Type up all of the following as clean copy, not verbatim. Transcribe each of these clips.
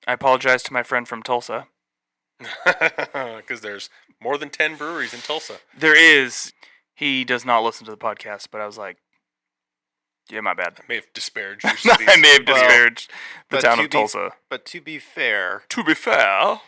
I apologize to my friend from Tulsa. Because there's more than 10 breweries in Tulsa. There is. He does not listen to the podcast, but I was like, yeah, my bad. I may have disparaged your cities. I may have disparaged the town of Tulsa. But to be fair... To be fair...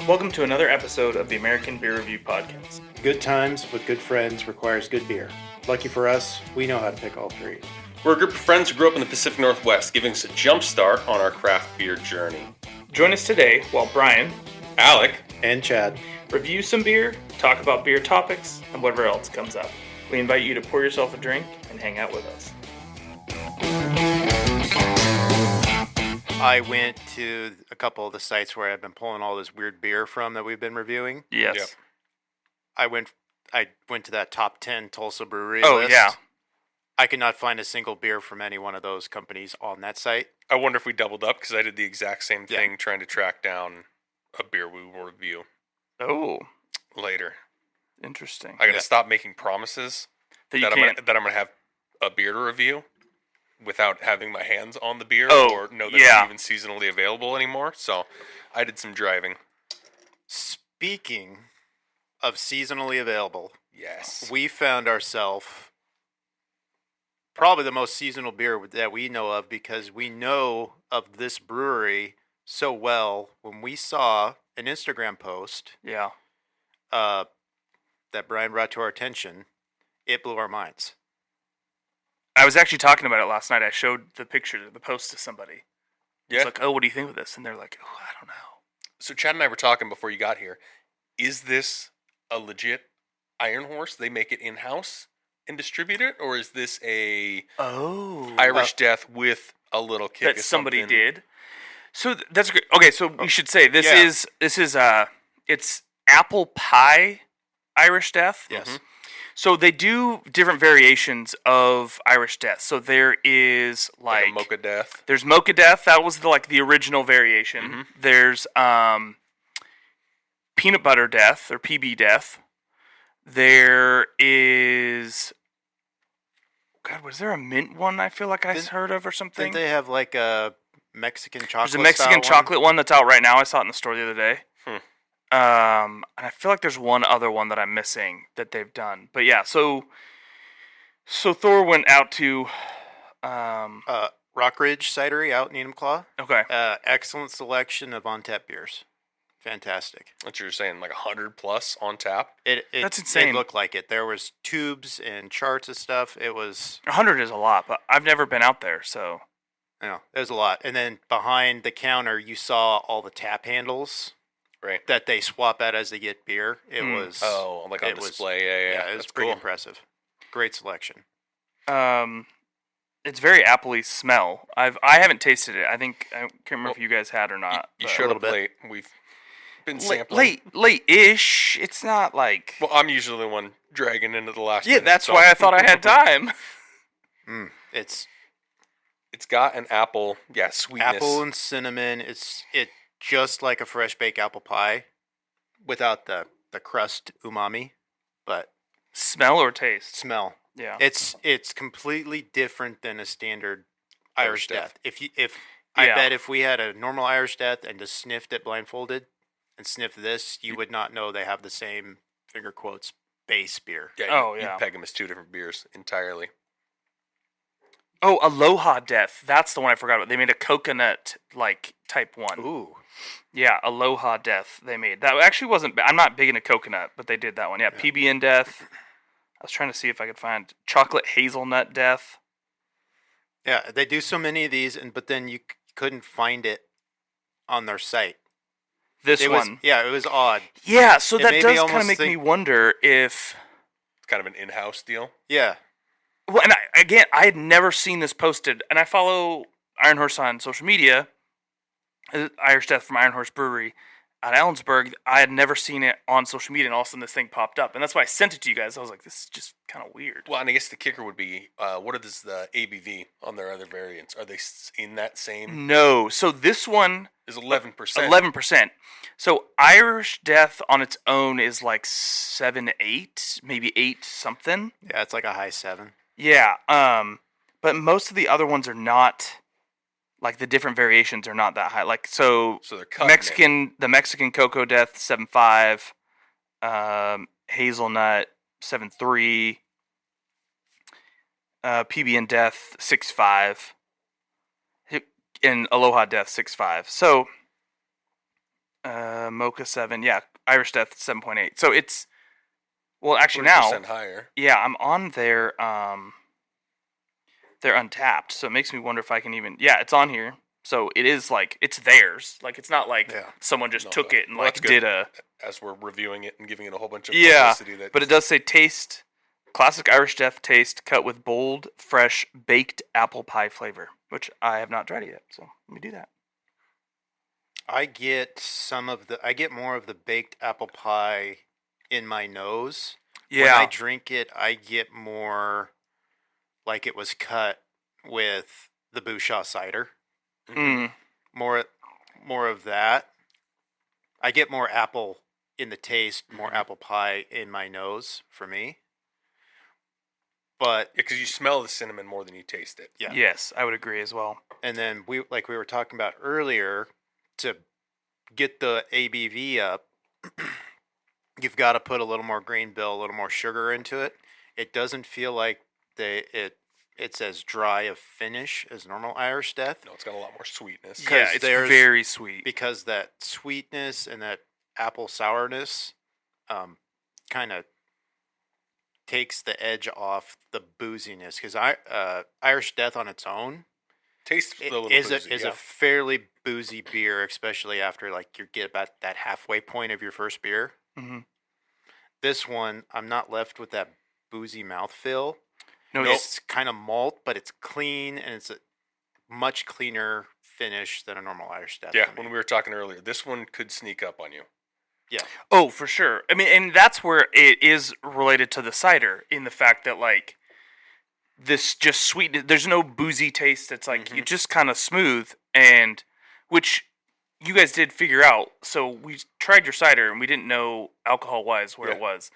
Welcome to another episode of the American Beer Review Podcast. Good times with good friends requires good beer. Lucky for us, we know how to pick all three. We're a group of friends who grew up in the Pacific Northwest, giving us a jump start on our craft beer journey. Join us today while Brian, Alec, and Chad review some beer, talk about beer topics, and whatever else comes up. We invite you to pour yourself a drink and hang out with us. I went to a couple of the sites where I've been pulling all this weird beer from that we've been reviewing. Yes. Yep. I went to that top 10 Tulsa brewery Oh, list. yeah. I could not find a single beer from any one of those companies on that site. I wonder if we doubled up, because I did the exact same thing trying to track down a beer we will review Oh, later. interesting. I gotta stop making promises That you I'm can't... gonna have a beer to review without having my hands on the beer or know that yeah. it's even seasonally available anymore. So I did some driving. Speaking of seasonally available, Yes. we found ourselves probably the most seasonal beer that we know of, because we know of this brewery so well. When we saw an Instagram post Yeah. that Brian brought to our attention, it blew our minds. I was actually talking about it last night. I showed the picture, the post to somebody. I Yeah. was like, oh, what do you think of this? And they're like, oh, I don't know. So Chad and I were talking before you got here. Is this a legit Iron Horse? They make it in-house and distribute it? Or is this a Irish Death with a little kick that of somebody something? did? So that's great. Okay, so we should say this is it's apple pie Irish Death. Yes. Mm-hmm. So they do different variations of Irish Death. So there is Like a Mocha Death. there's Mocha Death. That was the original variation. Mm-hmm. There's Peanut Butter Death or PB Death. There is, God, was there a mint one? I feel like I heard of or something. Didn't they have like a Mexican chocolate? There's a Mexican chocolate one that's out right now. I saw it in the store the other day. And I feel like there's one other one that I'm missing that they've done. But yeah, so Thor went out to Rock Ridge Cidery out in Enumclaw. okay. Excellent selection of on-tap beers. Fantastic. That's what you're saying, like 100 plus on tap? That's insane. It looked like it. There was tubes and charts of stuff. It was... 100 is a lot, but I've never been out there, so... there's a lot. And then behind the counter, you saw all the tap handles... Right. That they swap out as they get beer. It was... Oh, like on display. Yeah, it was that's pretty cool. impressive. Great selection. It's very appley smell. I haven't tasted it. I can't remember if you guys had or not. You but- showed up late. We've been sampling. Late-ish. It's not like... Well, I'm usually the one dragging into the last Yeah, minute, that's so- why I thought I had time. It's It's got an apple, sweetness. apple and cinnamon. It's just like a fresh baked apple pie, without the crust umami, but Smell or taste? smell. Yeah. It's completely different than a standard Irish Death. Yeah. I bet if we had a normal Irish Death and just sniffed it blindfolded and sniffed this, you would not know they have the same finger quotes base beer. Yeah, yeah. you'd peg them as two different beers entirely. Oh, Aloha Death. That's the one I forgot about. They made a coconut, type one. Ooh. Yeah, Aloha Death they made. That actually wasn't bad. I'm not big into coconut, but they did that one. Yeah, PBN Death. I was trying to see if I could find Chocolate Hazelnut Death. Yeah, they do so many of these, but then you couldn't find it on their site. This It one. was odd. Yeah, so It that made me does kind almost of make me think- wonder if... It's kind of an in-house deal. Yeah. Well, and I had never seen this posted, and I follow Iron Horse on social media, Irish Death from Iron Horse Brewery out of Ellensburg. I had never seen it on social media, and all of a sudden this thing popped up, and that's why I sent it to you guys. I was like, this is just kind of weird. Well, and I guess the kicker would be, what is the ABV on their other variants? Are they in that same? No, so this one Is 11%. 11%. So Irish Death on its own is like 7, 8, maybe 8 something. Yeah, it's like a high 7. Yeah. But most of the other ones are not, like the different variations are not that high. Like So they're cutting the Mexican Cocoa Death 7.5, Hazelnut 7.3, PB and Death 6.5, and Aloha Death 6.5. So Mocha 7, yeah, Irish Death 7.8. So it's actually now, 3% higher. yeah, I'm on their they're Untapped, so it makes me wonder if I can even. Yeah, it's on here, so it is like it's theirs. Like it's not like someone just took it and Well, like that's did good. a. As we're reviewing it and giving it a whole bunch of Yeah, publicity. but it does say taste, classic Irish Death taste, cut with bold, fresh, baked apple pie flavor, which I have not tried it yet. So let me do that. I get more of the baked apple pie in my nose. When I drink it, I get more like it was cut with the Bouchon cider. Mm. More of that. I get more apple in the taste, more apple pie in my nose for me. But because you smell the cinnamon more than you taste it. Yeah. Yes, I would agree as well. And then we were talking about earlier, to get the ABV up, you've got to put a little more grain bill, a little more sugar into it. It doesn't feel like it's as dry of finish as normal Irish Death. No, it's got a lot more sweetness. Yeah, it's very sweet. Because that sweetness and that apple sourness kind of takes the edge off the booziness. Because Irish Death on its own tastes a little is boozy, a fairly boozy beer, especially after like you get about that halfway point of your first beer. Mm-hmm. This one, I'm not left with that boozy mouthfeel. No, it's kind of malt, but it's clean, and it's a much cleaner finish than a normal Irish Death. Yeah, when we were talking earlier, this one could sneak up on you. Yeah. Oh, for sure. I mean, and that's where it is related to the cider, in the fact that like this just sweet. There's no boozy taste. It's like you just kind of smooth, and which you guys did figure out. So we tried your cider, and we didn't know alcohol wise where it was,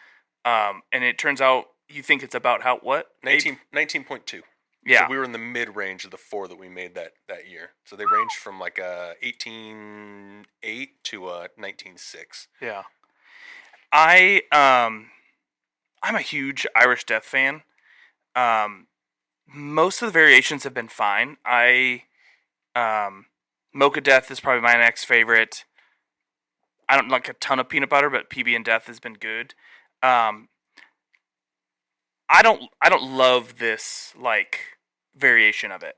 and it turns out you think it's about how what 19.2. Yeah, so we were in the mid range of the 4 that we made that year. So they ranged from like a 18.8 to a 19.6. Yeah, I'm a huge Irish Death fan. Most of the variations have been fine. Mocha Death is probably my next favorite. I don't like a ton of peanut butter, but PB and Death has been good. I don't love this like variation of it.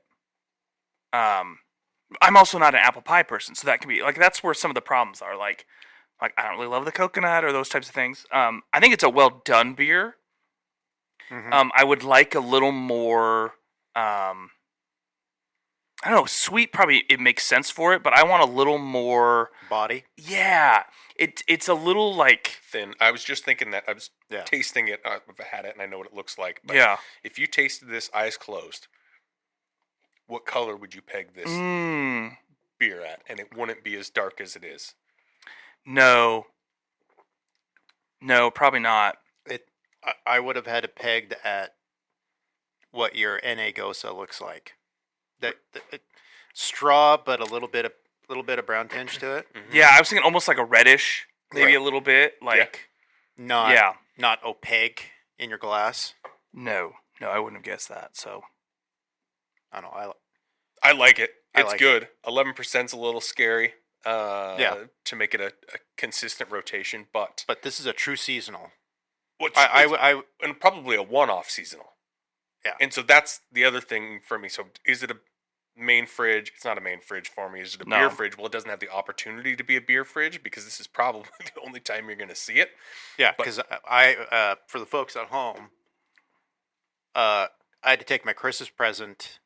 I'm also not an apple pie person, so that can be like that's where some of the problems are. Like I don't really love the coconut or those types of things. I think it's a well done beer. Mm-hmm. I would like a little more. I don't know, sweet. Probably it makes sense for it, but I want a little more body. Yeah, it's a little like thin. I was just thinking that I was tasting it. I've had it and I know what it looks like. But if you tasted this eyes closed, what color would you peg this beer at? And it wouldn't be as dark as it is. No, probably not. I would have had it pegged at what your NA Gosa looks like. That straw, but a little bit of brown tinge to it. Mm-hmm. Yeah, I was thinking almost like a reddish, maybe a little bit like not opaque in your glass. No, I wouldn't have guessed that. So I don't know. I like it. It's good. 11%'s a little scary. To make it a consistent rotation, but this is a true seasonal. And probably a one-off seasonal. Yeah. And so that's the other thing for me. So is it a main fridge? It's not a main fridge for me. Is it a beer fridge? Well, it doesn't have the opportunity to be a beer fridge because this is probably the only time you're going to see it. Yeah, because I for the folks at home, I had to take my Christmas present,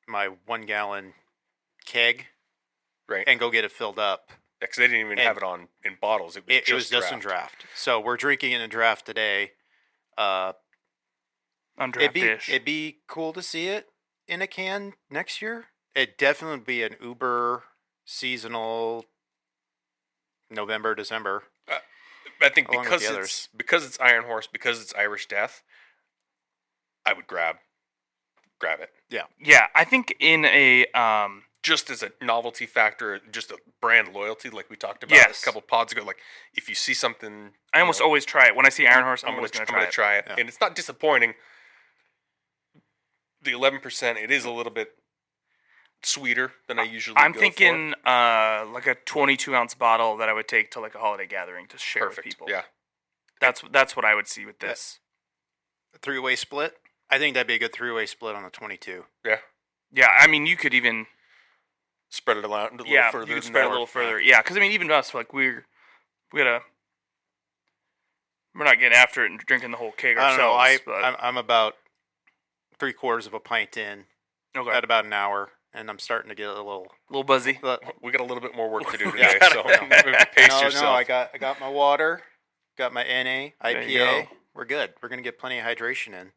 my 1 gallon keg, right, and go get it filled up. Because they didn't even have it in bottles. It was just in draft. So we're drinking it in draft today. It'd be cool to see it in a can next year. It'd definitely be an uber seasonal November, December. I think because it's Iron Horse, because it's Irish Death, I would grab it. Yeah, I think in a Just as a novelty factor, just a brand loyalty, like we talked about Yes. a couple pods ago. Like if you see something, I almost always try it when I see Iron Horse. I'm always I'm going to try it. Yeah. and it's not disappointing. The 11%, it is a little bit sweeter than I usually. I'm go thinking like a 22-ounce bottle that I would take to like a holiday gathering to for. share Perfect. with people. Yeah, That's what I would see with this. A three-way split. I think that'd be a good three-way split on the 22. yeah. Yeah, I mean you could even Spread it out a little further. you could than spread it that. a little further. Yeah, because I mean even us like we're not getting after it and drinking the whole keg I don't know. ourselves. but I'm about 3/4 of a pint in okay, at about an hour, and I'm starting to get a little. a little buzzy. We got a little bit more work to do Yeah. today, so pace No, yourself. I got my water, got my NA, There you IPA. go. We're good. We're gonna get plenty of hydration in.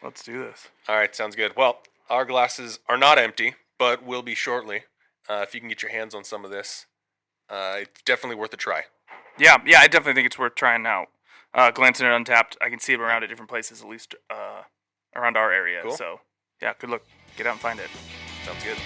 Let's do this. All right, sounds good. Well, our glasses are not empty, but will be shortly. If you can get your hands on some of this, it's definitely worth a try. Yeah, I definitely think it's worth trying out. Glancing at Untapped, I can see it around at different places, at least around our area. Cool. So, yeah, good luck. Get out and find it. Sounds good.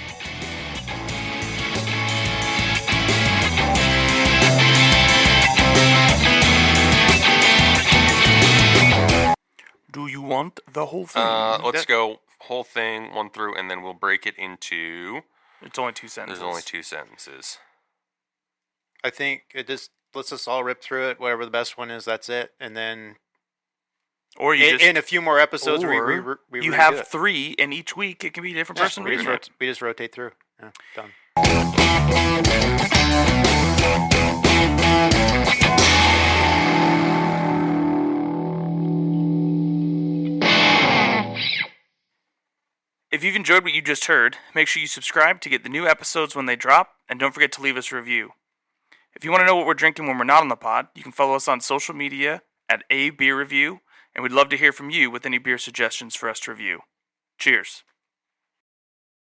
Do you want the whole thing? Let's go whole thing, one through, and then we'll break it into. It's only 2 sentences. There's only 2 sentences. I think it just let's us all rip through it. Whatever the best one is, that's it. And then Or you just in a few more episodes, we you redo have it. 3, and each week it can be a different Yeah, person we reading it. just rotate through. Yeah, done. If you've enjoyed what you just heard, make sure you subscribe to get the new episodes when they drop, and don't forget to leave us a review. If you want to know what we're drinking when we're not on the pod, you can follow us on social media at ABR Review, and we'd love to hear from you with any beer suggestions for us to review. Cheers.